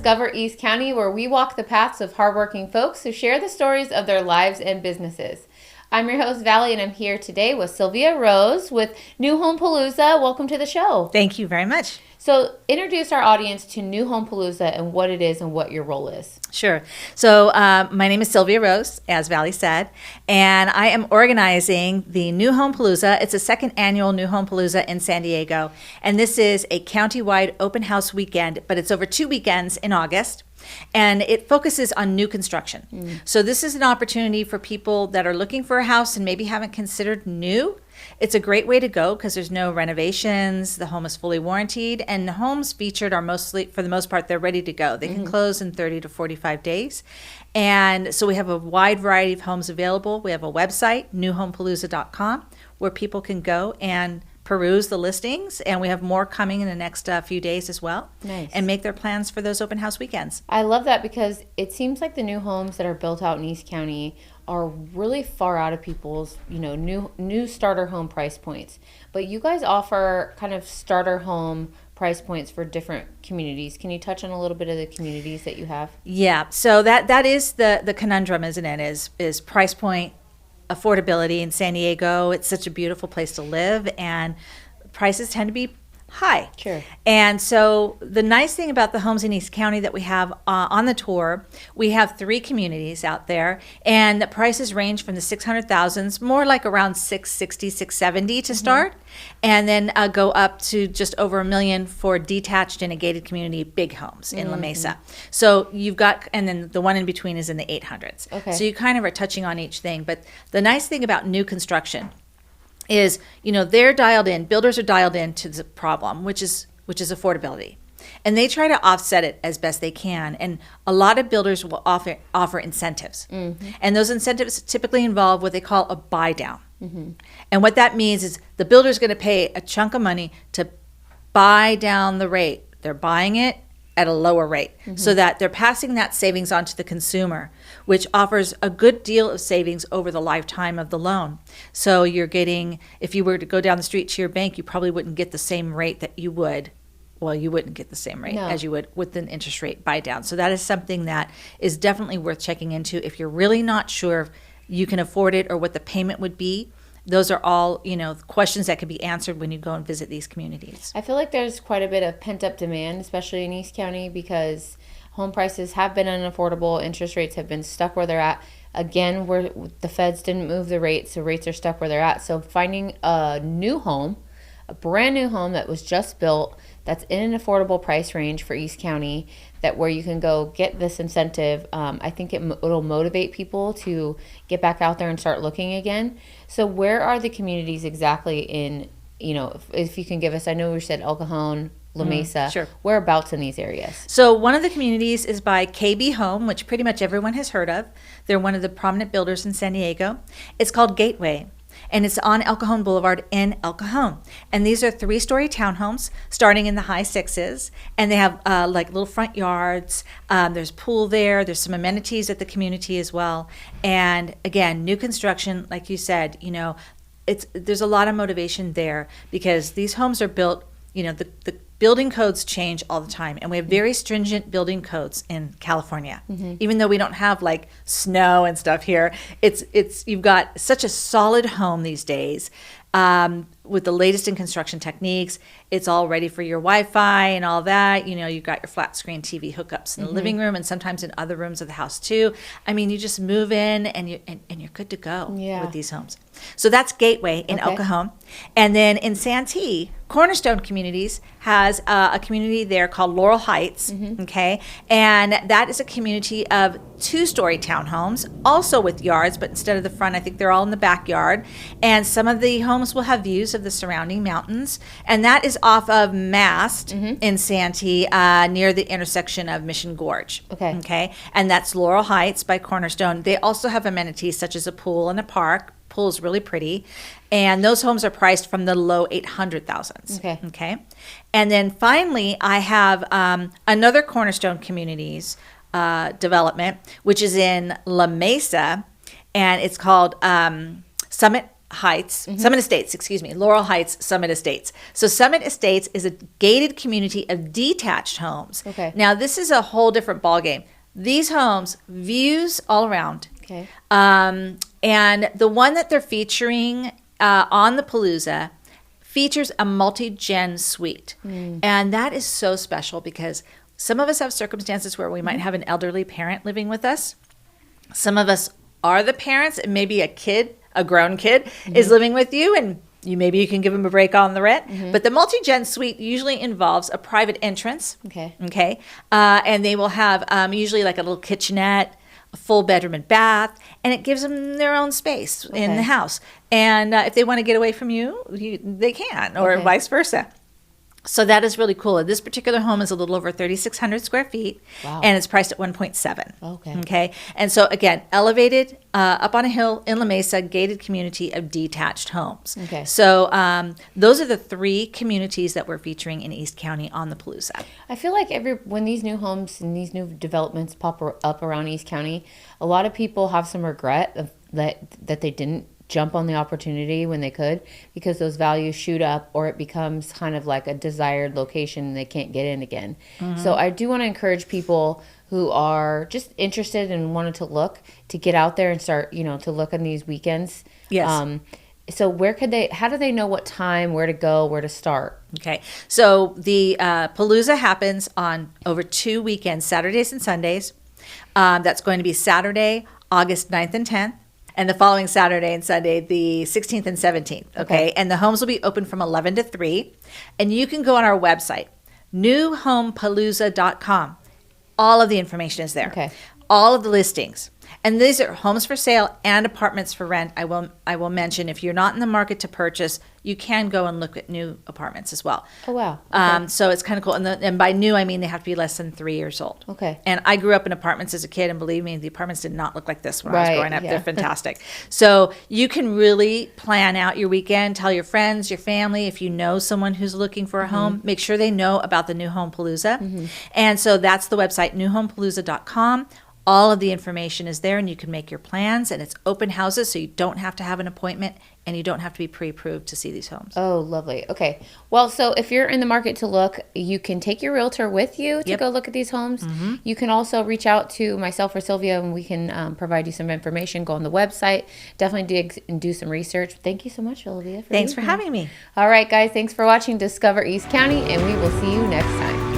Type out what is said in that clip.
Discover East County, where we walk the paths of hardworking folks who share the stories of their lives and businesses. I'm your host, Valley, and I'm here today with Sylvia Rose with New Home Palooza. Welcome to the show. Thank you very much. So introduce our audience to New Home Palooza and what it is and what your role is. Sure. So my name is Sylvia Rose, as Valley said, and I am organizing the New Home Palooza. It's a second annual New Home Palooza in San Diego, and this is a county-wide open house weekend, but it's over 2 weekends in August. And it focuses on new construction. So this is an opportunity for people that are looking for a house and maybe haven't considered new. It's a great way to go because there's no renovations. The home is fully warranted, and the homes featured are mostly, for the most part, they're ready to go. They can close in 30 to 45 days. And so we have a wide variety of homes available. We have a website, newhomepalooza.com, where people can go and peruse the listings, and we have more coming in the next few days as well. Nice. And make their plans for those open house weekends. I love that because it seems like the new homes that are built out in East County are really far out of people's, new starter home price points. But you guys offer kind of starter home price points for different communities. Can you touch on a little bit of the communities that you have? Yeah, so that is the conundrum, isn't it? Is price point affordability in San Diego. It's such a beautiful place to live, and prices tend to be high. Sure. And so the nice thing about the homes in East County that we have on the tour, we have 3 communities out there, and the prices range from the 600,000s, more like around 660, 670 to start, and then go up to just over $1 million for detached in a gated community, big homes in La Mesa. So you've got, and then the one in between is in the 800s. Okay. So you kind of are touching on each thing. But the nice thing about new construction is, they're dialed in, builders are dialed in to the problem, which is affordability. And they try to offset it as best they can. And a lot of builders will offer incentives. And those incentives typically involve what they call a buy down. And what that means is the builder is going to pay a chunk of money to buy down the rate. They're buying it at a lower rate so that they're passing that savings on to the consumer, which offers a good deal of savings over the lifetime of the loan. So you're getting, if you were to go down the street to your bank, you probably wouldn't get the same rate that you would. Well, you wouldn't get the same rate as you would with an interest rate buy down. So that is something that is definitely worth checking into. If you're really not sure if you can afford it or what the payment would be, those are all, questions that can be answered when you go and visit these communities. I feel like there's quite a bit of pent-up demand, especially in East County, because home prices have been unaffordable. Interest rates have been stuck where they're at. Again, where the feds didn't move the rates, so rates are stuck where they're at. So finding a new home, a brand new home that was just built, that's in an affordable price range for East County, that where you can go get this incentive, I think it'll motivate people to get back out there and start looking again. So where are the communities exactly in, if you can give us, I know we said El Cajon, La Mesa, sure. Whereabouts in these areas? So one of the communities is by KB Home, which pretty much everyone has heard of. They're one of the prominent builders in San Diego. It's called Gateway, and it's on El Cajon Boulevard in El Cajon. And these are 3-story townhomes starting in the high 6s, and they have like little front yards. There's pool there. There's some amenities at the community as well. And again, new construction, like you said, there's a lot of motivation there because these homes are built, the building codes change all the time, and we have very stringent building codes in California. Even though we don't have like snow and stuff here, it's you've got such a solid home these days with the latest in construction techniques. It's all ready for your Wi-Fi and all that. You've got your flat screen TV hookups in the living room and sometimes in other rooms of the house too. I mean, you just move in and you're good to go with these homes. So that's Gateway in El Cajon. And then in Santee, Cornerstone Communities has a community there called Laurel Heights, okay? And that is a community of 2-story townhomes, also with yards, but instead of the front, I think they're all in the backyard. And some of the homes will have views of the surrounding mountains. And that is off of Mast in Santee near the intersection of Mission Gorge. Okay. And that's Laurel Heights by Cornerstone. They also have amenities such as a pool and a park. Pool is really pretty. And those homes are priced from the low 800,000s. Okay. And then finally, I have another Cornerstone Communities development, which is in La Mesa, and it's called Summit Heights, Summit Estates, excuse me, Laurel Heights, Summit Estates. So Summit Estates is a gated community of detached homes. Okay. Now this is a whole different ballgame. These homes, views all around. Okay. And the one that they're featuring on the Palooza features a multi-gen suite. And that is so special because some of us have circumstances where we might have an elderly parent living with us. Some of us are the parents, and maybe a grown kid is living with you, and maybe you can give them a break on the rent. But the multi-gen suite usually involves a private entrance. Okay. And they will have usually like a little kitchenette, a full bedroom and bath, and it gives them their own space in the house. And if they want to get away from you, they can, or vice versa. So that is really cool. This particular home is a little over 3,600 square feet, and it's priced at 1.7. Okay. And so again, elevated, up on a hill in La Mesa, gated community of detached homes. Okay. So those are the 3 communities that we're featuring in East County on the Palooza. I feel like when these new homes and these new developments pop up around East County, a lot of people have some regret that they didn't jump on the opportunity when they could, because those values shoot up, or it becomes kind of like a desired location and they can't get in again. So I do want to encourage people who are just interested and wanted to look to get out there and start, to look on these weekends. Yes. So how do they know what time, where to go, where to start? Okay. So the Palooza happens on over 2 weekends, Saturdays and Sundays. That's going to be Saturday, August 9th and 10th. And the following Saturday and Sunday, the 16th and 17th, okay? And the homes will be open from 11 to 3. And you can go on our website, newhomepalooza.com. All of the information is there. Okay. All of the listings. And these are homes for sale and apartments for rent. I will mention, if you're not in the market to purchase, you can go and look at new apartments as well. Oh, wow. Okay. So it's kind of cool. And by new, I mean they have to be less than 3 years old. Okay. And I grew up in apartments as a kid, and believe me, the apartments did not look like this when I was growing up. Yeah. They're fantastic. So you can really plan out your weekend, tell your friends, your family, if you know someone who's looking for a home, make sure they know about the New Home Palooza. And so that's the website, newhomepalooza.com. All of the information is there, and you can make your plans, and it's open houses, so you don't have to have an appointment, and you don't have to be pre-approved to see these homes. Oh, lovely. Okay. Well, so if you're in the market to look, you can take your realtor with you to go look at these homes. You can also reach out to myself or Sylvia, and we can provide you some information. Go on the website. Definitely dig and do some research. Thank you so much, Sylvia. Thanks for having me. All right, guys. Thanks for watching Discover East County, and we will see you next time.